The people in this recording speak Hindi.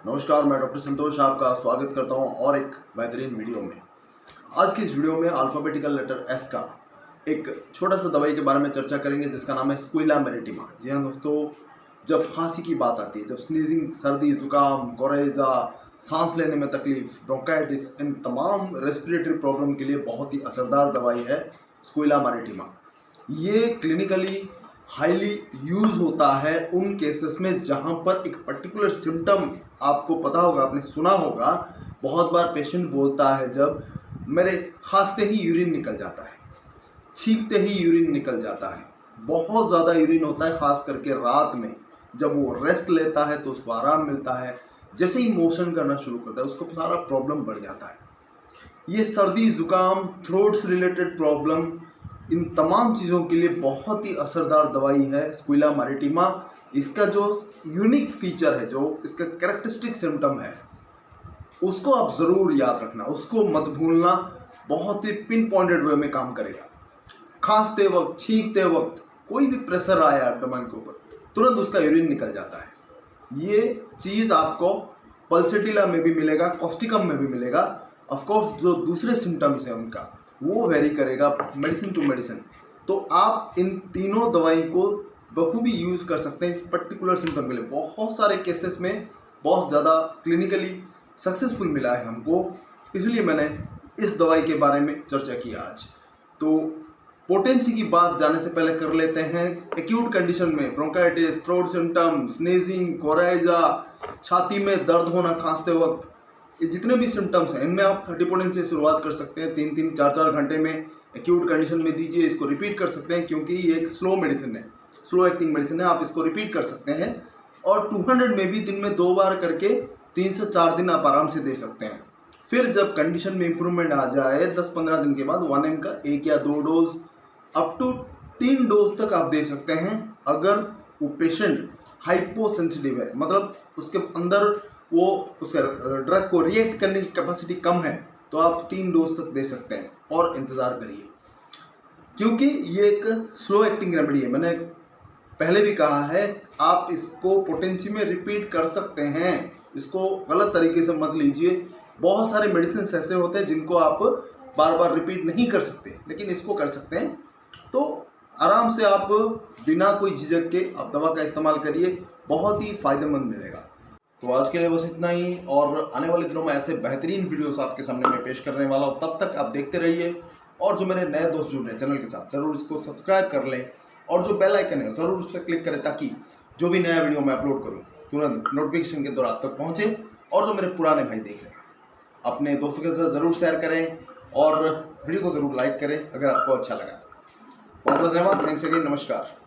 नमस्कार, मैं डॉक्टर संतोष आपका स्वागत करता हूं और एक बेहतरीन वीडियो में। आज की इस वीडियो में अल्फ़ाबेटिकल लेटर एस का एक छोटा सा दवाई के बारे में चर्चा करेंगे जिसका नाम है स्क्विला मेरिटिमा। जी हाँ दोस्तों, जब खांसी की बात आती है, जब स्नीजिंग, सर्दी, जुकाम, कोरेजा, सांस लेने में तकलीफ, ब्रोंकाइटिस, इन तमाम रेस्पिरेटरी प्रॉब्लम के लिए बहुत ही असरदार दवाई है स्क्विला मेरिटिमा। ये क्लिनिकली हाईली यूज होता है उन केसेस में जहां पर एक पर्टिकुलर सिम्टम आपको पता होगा, आपने सुना होगा। बहुत बार पेशेंट बोलता है जब मेरे खांसते ही यूरिन निकल जाता है, छींकते ही यूरिन निकल जाता है, बहुत ज़्यादा यूरिन होता है, खास करके रात में जब वो रेस्ट लेता है तो उसको आराम मिलता है। जैसे ही मोशन करना शुरू करता है उसको सारा प्रॉब्लम बढ़ जाता है। ये सर्दी, जुकाम, थ्रोट से रिलेटेड प्रॉब्लम, इन तमाम चीज़ों के लिए बहुत ही असरदार दवाई है स्क्विला मेरिटिमा। इसका जो यूनिक फीचर है, जो इसका कैरेक्टरिस्टिक सिम्टम है, उसको आप ज़रूर याद रखना, उसको मत भूलना। बहुत ही पिन पॉइंटेड वे में काम करेगा। खांसते वक्त, छींकते वक्त कोई भी प्रेशर आया एब्डोमेन के ऊपर, तुरंत उसका यूरिन निकल जाता है। ये चीज़ आपको पल्सेटिला में भी मिलेगा, कॉस्टिकम में भी मिलेगा। ऑफकोर्स जो दूसरे सिम्टम्स हैं उनका वो वेरी करेगा मेडिसिन टू मेडिसिन। तो आप इन तीनों दवाई को बखूबी यूज़ कर सकते हैं इस पर्टिकुलर सिम्टम के लिए। बहुत सारे केसेस में बहुत ज़्यादा क्लिनिकली सक्सेसफुल मिला है हमको, इसलिए मैंने इस दवाई के बारे में चर्चा की आज। तो पोटेंसी की बात जाने से पहले कर लेते हैं। एक्यूट कंडीशन में ब्रोंकाइटिस, थ्रोट सिम्टम, स्नीजिंग, कोरेजा, छाती में दर्द होना खांसते वक्त, ये जितने भी सिम्टम्स हैं इनमें आप 30 पोटेंस से शुरुआत कर सकते हैं। 3-3, 4-4 घंटे में एक्यूट कंडीशन में दीजिए। इसको रिपीट कर सकते हैं क्योंकि ये एक स्लो मेडिसिन है, स्लो एक्टिंग मेडिसिन है। आप इसको रिपीट कर सकते हैं और 200 में भी दिन में 2 बार करके 3 से 4 दिन आप आराम से दे सकते हैं। फिर जब कंडीशन में इंप्रूवमेंट आ जाए 10-15 दिन के बाद 1 mg का 1 या 2 डोज अप टू 3 डोज तक आप दे सकते हैं। अगर वो पेशेंट हाइपोसेंसिटिव है, मतलब उसके अंदर वो उसके ड्रग को रिएक्ट करने की कैपेसिटी कम है, तो आप 3 डोज तक दे सकते हैं और इंतज़ार करिए, क्योंकि ये एक स्लो एक्टिंग रेमेडी है। मैंने पहले भी कहा है, आप इसको पोटेंसी में रिपीट कर सकते हैं। इसको गलत तरीके से मत लीजिए। बहुत सारे मेडिसिन ऐसे होते हैं जिनको आप बार बार रिपीट नहीं कर सकते, लेकिन इसको कर सकते हैं। तो आराम से आप बिना कोई झिझक के आप दवा का इस्तेमाल करिए, बहुत ही फायदेमंद मिलेगा। तो आज के लिए बस इतना ही, और आने वाले दिनों में ऐसे बेहतरीन वीडियोस आपके सामने मैं पेश करने वाला हूँ। तब तक आप देखते रहिए, और जो मेरे नए दोस्त जुड़ रहे हैं चैनल के साथ, ज़रूर इसको सब्सक्राइब कर लें और जो बेल आइकन है ज़रूर उस पर क्लिक करें ताकि जो भी नया वीडियो मैं अपलोड करूँ तुरंत नोटिफिकेशन के द्वारा आप तक पहुँचे। और जो मेरे पुराने भाई देख रहे हैं, अपने दोस्तों के साथ ज़रूर शेयर करें और वीडियो को ज़रूर लाइक करें अगर आपको अच्छा लगा। बहुत बहुत धन्यवाद। Thanks again. नमस्कार।